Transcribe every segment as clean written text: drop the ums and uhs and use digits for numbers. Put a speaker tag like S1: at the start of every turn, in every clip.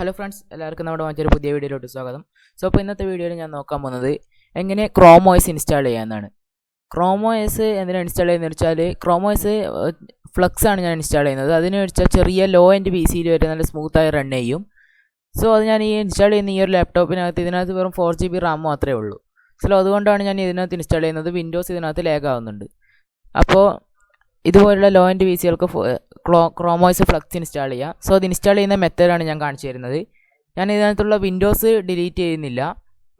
S1: Hello friends, എല്ലാവർക്കും നമ്മുടെ മറ്റൊരു പുതിയ വീഡിയോയിലോട്ട് സ്വാഗതം. സോ അപ്പോൾ ഇന്നത്തെ വീഡിയോയിൽ ഞാൻ നോക്കാൻ പോകുന്നത് എങ്ങനെ ChromeOS ഇൻസ്റ്റാൾ ചെയ്യാമെന്നാണ്. ChromeOS എന്തിനാണ് ഇൻസ്റ്റാൾ ചെയ്യുന്നത് വെച്ചാൽ ChromeOS ഫ്ലക്സ് ആണ് ഞാൻ ഇൻസ്റ്റാൾ ചെയ്യുന്നത്. അതിന് വെച്ചാൽ ചെറിയ ലോ എൻഡ് പി സിയിൽ വരെ നല്ല സ്മൂത്തായി റൺ ചെയ്യും. സോ അത് ഞാൻ ഈ ഇൻസ്റ്റാൾ ചെയ്യുന്ന ഈ ഒരു ലാപ്ടോപ്പിനകത്ത് ഇതിനകത്ത് വെറും 4GB റാം മാത്രമേ ഉള്ളൂ. സോ അതുകൊണ്ടാണ് ഞാൻ ഇതിനകത്ത് ഇൻസ്റ്റാൾ ചെയ്യുന്നത്. വിൻഡോസ് ഇതിനകത്ത് ലാഗ് ആവുന്നുണ്ട്. അപ്പോൾ ഇതുപോലുള്ള ലോ എൻഡ് പി സികൾക്ക് ChromeOS ഫ്ലക്സ് ഇൻസ്റ്റാൾ ചെയ്യാം. സോ അത് ഇൻസ്റ്റാൾ ചെയ്യുന്ന മെത്തേഡാണ് ഞാൻ കാണിച്ചു തരുന്നത്. ഞാൻ ഇതിനകത്തുള്ള വിൻഡോസ് ഡിലീറ്റ് ചെയ്യുന്നില്ല.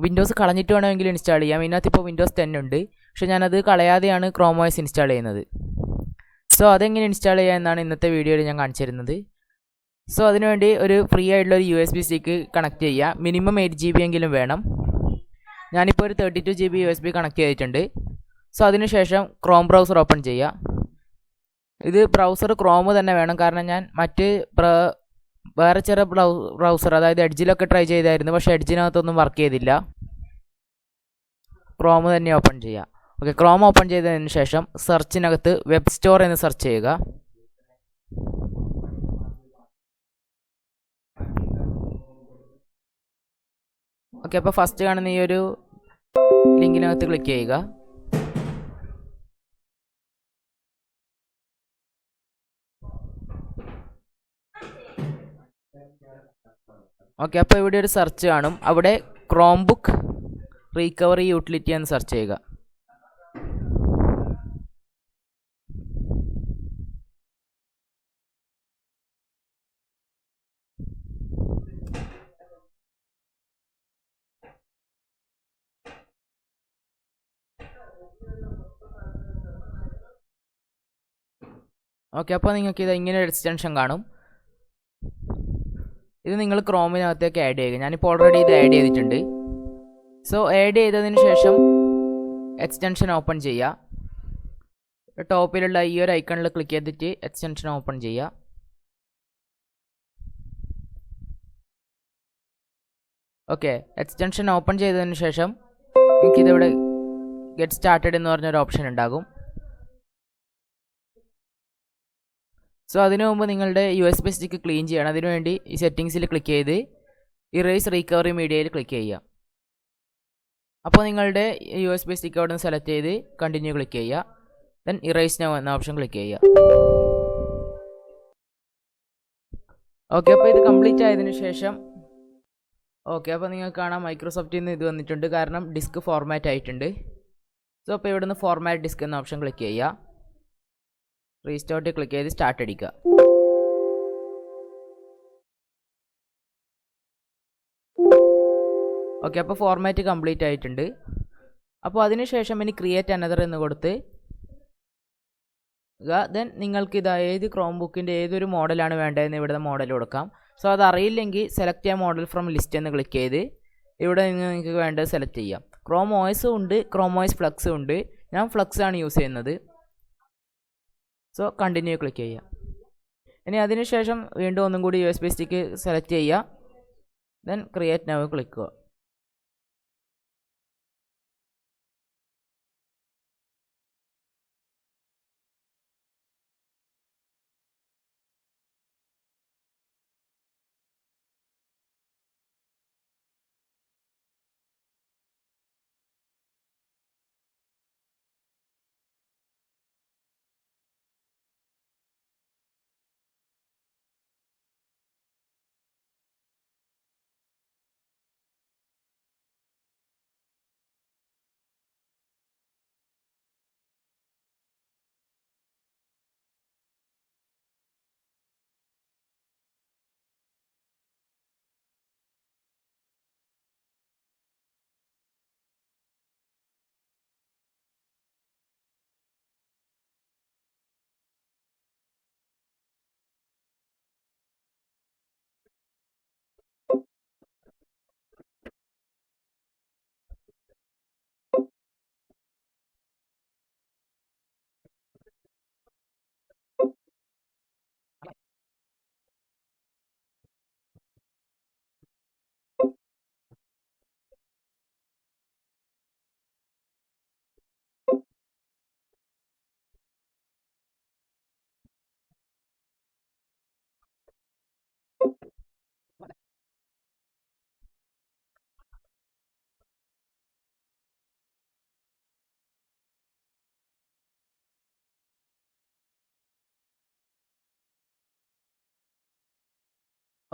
S1: വിൻഡോസ് കളഞ്ഞിട്ട് വേണമെങ്കിൽ ഇൻസ്റ്റാൾ ചെയ്യാം. ഇതിനകത്ത് ഇപ്പോൾ വിൻഡോസ് 10 ഉണ്ട്, പക്ഷേ ഞാനത് കളയാതെയാണ് ChromeOS ഇൻസ്റ്റാൾ ചെയ്യുന്നത്. സോ അതെങ്ങനെ ഇൻസ്റ്റാൾ ചെയ്യുക എന്നാണ് ഇന്നത്തെ വീഡിയോയിൽ ഞാൻ കാണിച്ചു തരുന്നത്. സോ അതിനുവേണ്ടി ഒരു ഫ്രീ ആയിട്ടുള്ള ഒരു USB സ്റ്റിക്ക് കണക്ട് ചെയ്യുക. മിനിമം 8GB എങ്കിലും വേണം. ഞാനിപ്പോൾ ഒരു 32GB USB കണക്ട് ചെയ്തിട്ടുണ്ട്. സോ അതിനുശേഷം ക്രോം ബ്രൗസർ ഓപ്പൺ ചെയ്യുക. ഇത് ബ്രൗസർ ക്രോം തന്നെ വേണം, കാരണം ഞാൻ വേറെ ചെറിയ ബ്രൗസർ അതായത് എഡ്ജിലൊക്കെ ട്രൈ ചെയ്തായിരുന്നു, പക്ഷേ എഡ്ജിനകത്തൊന്നും വർക്ക് ചെയ്തില്ല. ക്രോം തന്നെ ഓപ്പൺ ചെയ്യുക. ഓക്കെ, ക്രോം ഓപ്പൺ ചെയ്തതിന് ശേഷം സെർച്ചിനകത്ത് വെബ് സ്റ്റോർ എന്ന് സെർച്ച് ചെയ്യുക. ഓക്കെ, അപ്പോൾ ഫസ്റ്റ് കാണുന്ന ഈ ഒരു ലിങ്കിനകത്ത് ക്ലിക്ക് ചെയ്യുക. ഓക്കെ, അപ്പോൾ ഇവിടെ ഒരു സെർച്ച് കാണും. അവിടെ ക്രോം ബുക്ക് റീകവറി യൂട്ടിലിറ്റി എന്ന് സെർച്ച് ചെയ്യുക. ഓക്കെ, അപ്പോൾ നിങ്ങൾക്ക് ഇത് ഇങ്ങനെ ഒരു എക്സ്റ്റൻഷൻ കാണും. ഇത് നിങ്ങൾ ക്രോമിനകത്തേക്ക് ആഡ് ചെയ്യുക. ഞാനിപ്പോൾ ഓൾറെഡി ഇത് ആഡ് ചെയ്തിട്ടുണ്ട്. സോ ആഡ് ചെയ്തതിന് ശേഷം എക്സ്റ്റൻഷൻ ഓപ്പൺ ചെയ്യുക. ടോപ്പിലുള്ള ഈ ഒരു ഐക്കണിൽ ക്ലിക്ക് ചെയ്തിട്ട് എക്സ്റ്റൻഷൻ ഓപ്പൺ ചെയ്യുക. ഓക്കെ, എക്സ്റ്റൻഷൻ ഓപ്പൺ ചെയ്തതിന് ശേഷം എനിക്കിതിവിടെ ഗെറ്റ് സ്റ്റാർട്ടഡ് എന്ന് പറഞ്ഞൊരു ഓപ്ഷൻ ഉണ്ടാകും. സോ അതിനു മുമ്പ് നിങ്ങളുടെ USB സ്റ്റിക്ക് ക്ലീൻ ചെയ്യണം. അതിനുവേണ്ടി ഈ സെറ്റിങ്സിൽ ക്ലിക്ക് ചെയ്ത് ഇറേസ് റീകവറി മീഡിയയിൽ ക്ലിക്ക് ചെയ്യുക. അപ്പോൾ നിങ്ങളുടെ USB സ്റ്റിക്ക് അവിടെ നിന്ന് സെലക്ട് ചെയ്ത് കണ്ടിന്യൂ ക്ലിക്ക് ചെയ്യുക. ദെൻ ഇറേസ് നൗ എന്ന ഓപ്ഷൻ ക്ലിക്ക് ചെയ്യുക. ഓക്കെ, അപ്പോൾ ഇത് കംപ്ലീറ്റ് ആയതിനു ശേഷം ഓക്കെ, അപ്പോൾ നിങ്ങൾക്ക് കാണാം മൈക്രോസോഫ്റ്റിൽ നിന്ന് ഇത് വന്നിട്ടുണ്ട്, കാരണം ഡിസ്ക് ഫോർമാറ്റ് ആയിട്ടുണ്ട്. സോ അപ്പോൾ ഇവിടെ നിന്ന് ഫോർമാറ്റ് ഡിസ്ക് എന്ന ഓപ്ഷൻ ക്ലിക്ക് ചെയ്യുക. റീസ്റ്റാർട്ട് ക്ലിക്ക് ചെയ്ത് സ്റ്റാർട്ട് അടിക്കുക. ഓക്കെ, അപ്പോൾ ഫോർമാറ്റ് കംപ്ലീറ്റ് ആയിട്ടുണ്ട്. അപ്പോൾ അതിനുശേഷം ഇനി ക്രിയേറ്റ് അനദർ എന്ന് കൊടുത്ത് ദെൻ നിങ്ങൾക്ക് ഇത് ഏത് ക്രോം ബുക്കിൻ്റെ ഏതൊരു മോഡലാണ് വേണ്ടതെന്ന് ഇവിടെ മോഡൽ കൊടുക്കാം. സോ അതറിയില്ലെങ്കിൽ സെലക്ട് ചെയ്യാൻ മോഡൽ ഫ്രം ലിസ്റ്റ് എന്ന് ക്ലിക്ക് ചെയ്ത് ഇവിടെ നിന്ന് നിങ്ങൾക്ക് വേണ്ടത് സെലക്ട് ചെയ്യാം. ChromeOS ഉണ്ട്, ChromeOS ഫ്ലക്സും ഉണ്ട്. ഞാൻ ഫ്ലക്സ് ആണ് യൂസ് ചെയ്യുന്നത്. സോ കണ്ടിന്യൂ ക്ലിക്ക് ചെയ്യുക. ഇനി അതിനുശേഷം വീണ്ടും ഒന്നും കൂടി USB സ്റ്റിക്ക് സെലക്ട് ചെയ്യുക. ദെൻ ക്രിയേറ്റ് നൗ ക്ലിക്ക് ചെയ്യുക.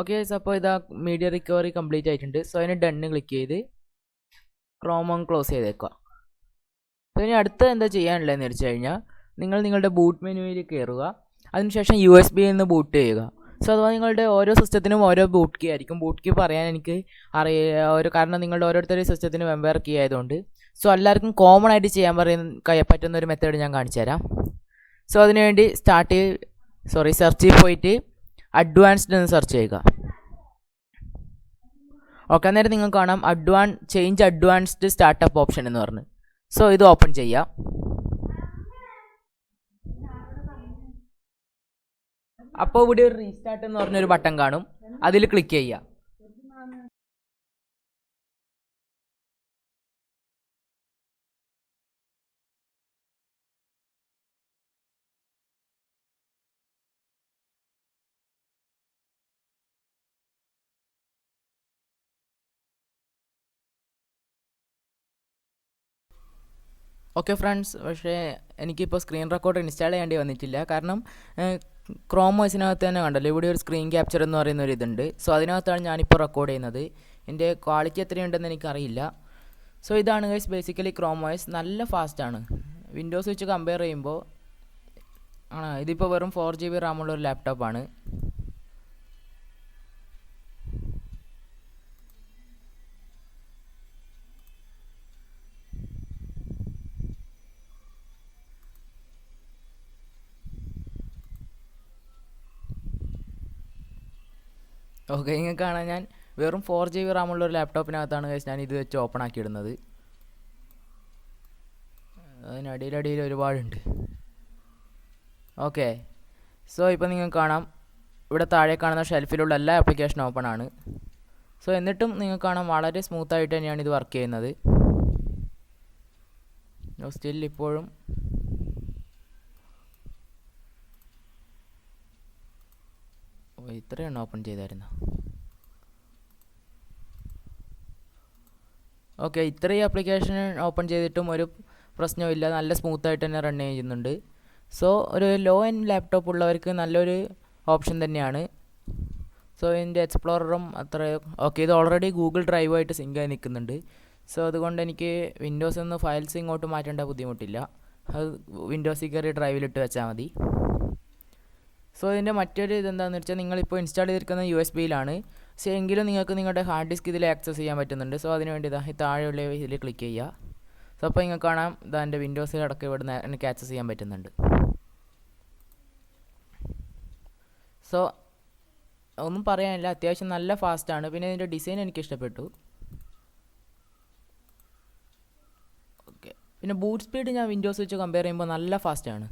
S1: ഓക്കെ, സോ അപ്പോൾ ഇതാ മീഡിയ റിക്കവറി കംപ്ലീറ്റ് ആയിട്ടുണ്ട്. സോ അതിന് ഡണ്ണ് ക്ലിക്ക് ചെയ്ത് ക്രോം ഓൺ ക്ലോസ് ചെയ്തേക്കുക. അപ്പോൾ ഇനി അടുത്ത എന്താ ചെയ്യാനുള്ളതെന്ന് വെച്ച് കഴിഞ്ഞാൽ നിങ്ങൾ നിങ്ങളുടെ ബൂട്ട് മെനുവിൽ കയറുക. അതിനുശേഷം USB നിന്ന് ബൂട്ട് ചെയ്യുക. സോ അഥവാ നിങ്ങളുടെ ഓരോ സിസ്റ്റത്തിനും ഓരോ ബൂട്ട് കീ ആയിരിക്കും. ബൂട്ട് കീ പറയാൻ എനിക്ക് കാരണം നിങ്ങളുടെ ഓരോരുത്തരുടെ സിസ്റ്റത്തിന് വെവ്വേറെ കീ ആയതുകൊണ്ട്. സോ എല്ലാവർക്കും കോമൺ ആയിട്ട് ചെയ്യാൻ പറ്റുന്ന ഒരു മെത്തേഡ് ഞാൻ കാണിച്ചു തരാം. സോ അതിനുവേണ്ടി സെർച്ചിൽ പോയിട്ട് അഡ്വാൻസ്ഡ് എന്ന് സെർച്ച് ചെയ്യുക. ഓക്കെ, അന്നേരം നിങ്ങൾക്ക് കാണാം ചേഞ്ച് അഡ്വാൻസ്ഡ് സ്റ്റാർട്ടപ്പ് ഓപ്ഷൻ എന്ന് പറഞ്ഞ്. സോ ഇത് ഓപ്പൺ ചെയ്യാം. അപ്പോൾ ഇവിടെ ഒരു റീസ്റ്റാർട്ട് എന്ന് പറഞ്ഞൊരു ബട്ടൺ കാണും, അതിൽ ക്ലിക്ക് ചെയ്യാം. ഓക്കെ ഫ്രണ്ട്സ്, പക്ഷേ എനിക്കിപ്പോൾ സ്ക്രീൻ റെക്കോർഡർ ഇൻസ്റ്റാൾ ചെയ്യേണ്ടി വന്നിട്ടില്ല. കാരണം ChromeOS തന്നെ കണ്ടല്ലോ, ഇവിടെ ഒരു സ്ക്രീൻ ക്യാപ്ചർ എന്ന് പറയുന്ന ഒരു ഇതുണ്ട്. സോ അതിനകത്താണ് ഞാനിപ്പോൾ റെക്കോർഡ് ചെയ്യുന്നത്. എൻ്റെ ക്വാളിറ്റി എത്രയുണ്ടെന്ന് എനിക്കറിയില്ല. സോ ഇതാണ് ഗൈസ് ബേസിക്കലി ChromeOS. നല്ല ഫാസ്റ്റാണ് വിൻഡോസ് വെച്ച് കമ്പയർ ചെയ്യുമ്പോൾ. ഇതിപ്പോൾ വെറും 4GB റാമുള്ള ഒരു ലാപ്ടോപ്പാണ്. ഓക്കെ, നിങ്ങൾക്ക് കാണാൻ ഞാൻ വെറും 4GB റാമുള്ള ഒരു ലാപ്ടോപ്പിനകത്താണ് ഗൈസ് ഞാൻ ഇത് വെച്ച് ഓപ്പൺ ആക്കി ഇടുന്നത്. അതിനടിയിലടിയിൽ ഒരുപാടുണ്ട്. ഓക്കെ, സോ ഇപ്പോൾ നിങ്ങൾക്ക് കാണാം ഇവിടെ താഴെ കാണുന്ന ഷെൽഫിലുള്ള എല്ലാ ആപ്ലിക്കേഷനും ഓപ്പൺ ആണ്. സോ എന്നിട്ടും നിങ്ങൾക്ക് കാണാം വളരെ സ്മൂത്തായിട്ട് തന്നെയാണ് ഇത് വർക്ക് ചെയ്യുന്നത്. സ്റ്റിൽ ഇപ്പോഴും ഇത്രയാണ് ഓപ്പൺ ചെയ്തായിരുന്നു. ഓക്കെ, ഇത്രയും ആപ്ലിക്കേഷൻ ഓപ്പൺ ചെയ്തിട്ടും ഒരു പ്രശ്നമില്ല, നല്ല സ്മൂത്തായിട്ട് തന്നെ റൺ ചെയ്യുന്നുണ്ട്. സോ ഒരു ലോ എൻഡ് ലാപ്ടോപ്പ് ഉള്ളവർക്ക് നല്ലൊരു ഓപ്ഷൻ തന്നെയാണ്. സോ ഇതിൻ്റെ എക്സ്പ്ലോററും ഓക്കെ, ഇത് ഓൾറെഡി ഗൂഗിൾ ഡ്രൈവായിട്ട് സിങ്ക് ആയി നിൽക്കുന്നുണ്ട്. സോ അതുകൊണ്ട് എനിക്ക് വിൻഡോസിൽ നിന്ന് ഫയൽസ് ഇങ്ങോട്ട് മാറ്റേണ്ട ബുദ്ധിമുട്ടില്ല. അത് വിൻഡോസിൽ കയറി ഡ്രൈവിലിട്ട് വെച്ചാൽ മതി. സോ ഇതിൻ്റെ മറ്റൊരു ഇതെന്താണെന്ന് വെച്ചാൽ നിങ്ങളിപ്പോൾ ഇൻസ്റ്റാൾ ചെയ്തിരിക്കുന്ന USB-യിലാണ്. പക്ഷേ എങ്കിലും നിങ്ങൾക്ക് നിങ്ങളുടെ ഹാർഡ് ഡിസ്ക് ഇതിൽ ആക്സസ് ചെയ്യാൻ പറ്റുന്നുണ്ട്. സോ അതിന് വേണ്ടി ഈ താഴെയുള്ള ഇതിൽ ക്ലിക്ക് ചെയ്യുക. സോ അപ്പോൾ നിങ്ങൾക്ക് കാണാം എൻ്റെ വിൻഡോസിലടക്കം ഇവിടെ എനിക്ക് ആക്സസ് ചെയ്യാൻ പറ്റുന്നുണ്ട്. സോ ഒന്നും പറയാനില്ല, അത്യാവശ്യം നല്ല ഫാസ്റ്റാണ്. പിന്നെ ഇതിൻ്റെ ഡിസൈൻ എനിക്ക് ഇഷ്ടപ്പെട്ടു. ഓക്കെ, പിന്നെ ബൂട്ട് സ്പീഡ് ഞാൻ വിൻഡോസ് വെച്ച് കമ്പയർ ചെയ്യുമ്പോൾ നല്ല ഫാസ്റ്റാണ്.